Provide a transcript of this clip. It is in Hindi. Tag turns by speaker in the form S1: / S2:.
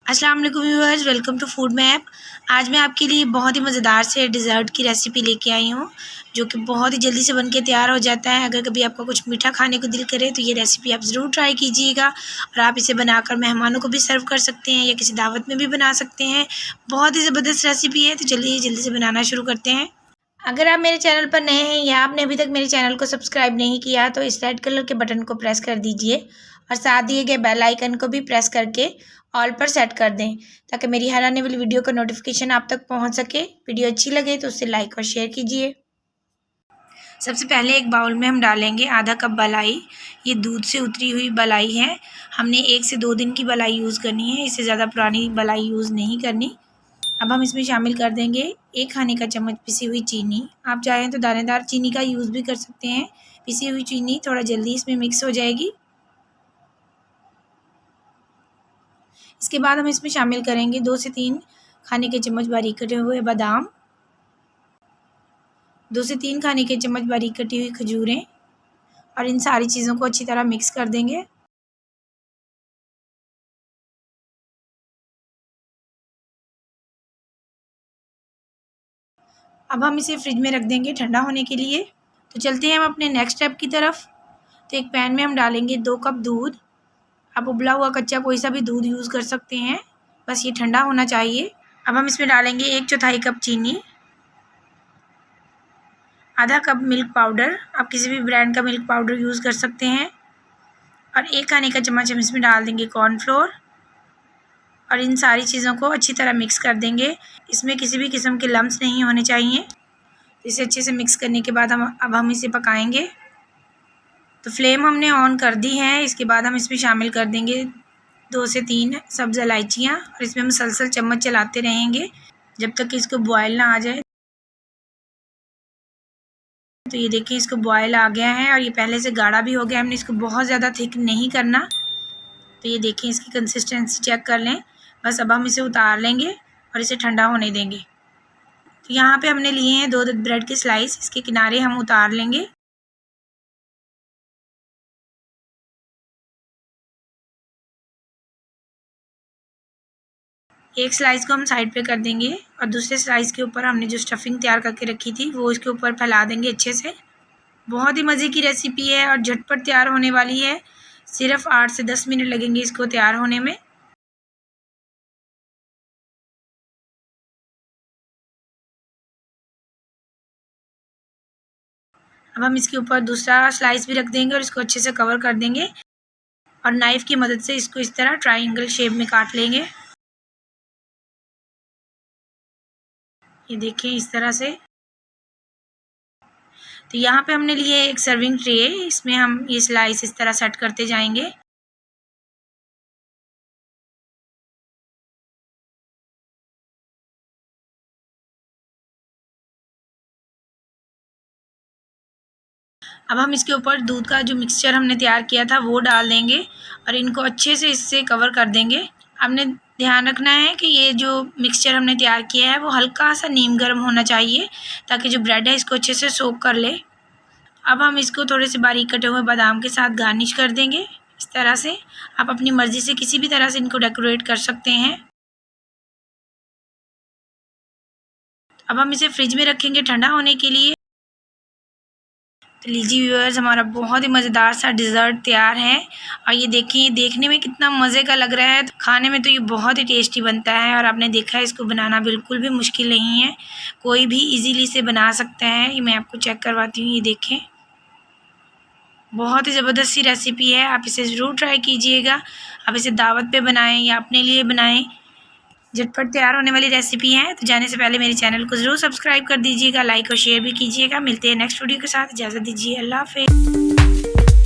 S1: अस्सलाम वालेकुम viewers, welcome to Food Map. आज मैं आपके लिए बहुत ही मज़ेदार से डिज़र्ट की रेसिपी लेके आई हूँ, जो कि बहुत ही जल्दी से बनके तैयार हो जाता है। अगर कभी आपका कुछ मीठा खाने को दिल करे तो ये रेसिपी आप ज़रूर ट्राई कीजिएगा और आप इसे बनाकर मेहमानों को भी सर्व कर सकते हैं या किसी दावत में भी बना सकते हैं। बहुत ही ज़बरदस्त रेसिपी है, तो चलिए जल्दी से बनाना शुरू करते हैं। अगर आप मेरे चैनल पर नए हैं या आपने अभी तक मेरे चैनल को सब्सक्राइब नहीं किया तो इस रेड कलर के बटन को प्रेस कर दीजिए और साथ दिए गए बेल आइकन को भी प्रेस करके ऑल पर सेट कर दें, ताकि मेरी हर आने वाली वीडियो का नोटिफिकेशन आप तक पहुंच सके। वीडियो अच्छी लगे तो उसे लाइक और शेयर कीजिए। सबसे पहले एक बाउल में हम डालेंगे आधा कप मलाई। ये दूध से उतरी हुई मलाई है। हमने 1 से 2 दिन की मलाई यूज़ करनी है, इससे ज़्यादा पुरानी मलाई यूज़ नहीं करनी। अब हम इसमें शामिल कर देंगे 1 खाने का चम्मच पिसी हुई चीनी। आप चाहें तो दानेदार चीनी का यूज़ भी कर सकते हैं। पिसी हुई चीनी थोड़ा जल्दी इसमें मिक्स हो जाएगी। इसके बाद हम इसमें शामिल करेंगे 2 से 3 खाने के चम्मच बारीक कटे हुए बादाम, 2 से 3 खाने के चम्मच बारीक कटी हुई खजूरें और इन सारी चीज़ों को अच्छी तरह मिक्स कर देंगे। अब हम इसे फ्रिज में रख देंगे ठंडा होने के लिए। तो चलते हैं हम अपने नेक्स्ट स्टेप की तरफ। तो एक पैन में हम डालेंगे 2 कप दूध। आप उबला हुआ कच्चा कोई सा भी दूध यूज़ कर सकते हैं, बस ये ठंडा होना चाहिए। अब हम इसमें डालेंगे 1/4 कप चीनी, आधा कप मिल्क पाउडर। आप किसी भी ब्रांड का मिल्क पाउडर यूज़ कर सकते हैं और 1 खाने का चम्मच हम इसमें डाल देंगे कॉर्नफ्लोर और इन सारी चीज़ों को अच्छी तरह मिक्स कर देंगे। इसमें किसी भी किस्म के लम्स नहीं होने चाहिए। इसे अच्छे से मिक्स करने के बाद हम इसे पकाएंगे। तो फ्लेम हमने ऑन कर दी है। इसके बाद हम इसमें शामिल कर देंगे 2 से 3 सब्ज़ इलायचियाँ और इसमें हम मुसलसल चम्मच चलाते रहेंगे जब तक कि इसको बॉयल ना आ जाए। तो ये देखिए इसको बॉयल आ गया है और ये पहले से गाढ़ा भी हो गया। हमने इसको बहुत ज़्यादा थिक नहीं करना। तो ये देखिए इसकी कंसिस्टेंसी चेक कर लें। बस अब हम इसे उतार लेंगे और इसे ठंडा होने देंगे। तो यहाँ पे हमने लिए हैं 2 ब्रेड के स्लाइस, इसके किनारे हम उतार लेंगे। एक स्लाइस को हम साइड पे कर देंगे और दूसरे स्लाइस के ऊपर हमने जो स्टफिंग तैयार करके रखी थी वो इसके ऊपर फैला देंगे अच्छे से। बहुत ही मज़े की रेसिपी है और झटपट तैयार होने वाली है। सिर्फ 8 से 10 मिनट लगेंगे इसको तैयार होने में। अब हम इसके ऊपर दूसरा स्लाइस भी रख देंगे और इसको अच्छे से कवर कर देंगे और नाइफ़ की मदद से इसको इस तरह ट्रायंगल शेप में काट लेंगे। ये देखिए इस तरह से। तो यहाँ पे हमने लिए एक सर्विंग ट्रे, इसमें हम ये स्लाइस इस तरह सेट करते जाएंगे। अब हम इसके ऊपर दूध का जो मिक्सचर हमने तैयार किया था वो डाल देंगे और इनको अच्छे से इससे कवर कर देंगे। हमने ध्यान रखना है कि ये जो मिक्सचर हमने तैयार किया है वो हल्का सा नीम गर्म होना चाहिए, ताकि जो ब्रेड है इसको अच्छे से सोक कर ले। अब हम इसको थोड़े से बारीक कटे हुए बादाम के साथ गार्निश कर देंगे इस तरह से। आप अपनी मर्ज़ी से किसी भी तरह से इनको डेकोरेट कर सकते हैं। अब हम इसे फ्रिज में रखेंगे ठंडा होने के लिए। तो लीजिए व्यूअर्स, हमारा बहुत ही मज़ेदार सा डिज़र्ट तैयार है और ये देखिए देखने में कितना मज़े का लग रहा है। तो खाने में तो ये बहुत ही टेस्टी बनता है और आपने देखा है इसको बनाना बिल्कुल भी मुश्किल नहीं है। कोई भी इजीली इसे बना सकता है। ये मैं आपको चेक करवाती हूँ। ये देखें, बहुत ही ज़बरदस्त सी रेसिपी है। आप इसे ज़रूर ट्राई कीजिएगा। आप इसे दावत पे बनाएं या अपने लिए बनाएं, झटपट तैयार होने वाली रेसिपी है। तो जाने से पहले मेरे चैनल को ज़रूर सब्सक्राइब कर दीजिएगा, लाइक और शेयर भी कीजिएगा। मिलते हैं नेक्स्ट वीडियो के साथ। इजाज़त दीजिए, अल्लाह हाफ़िज़।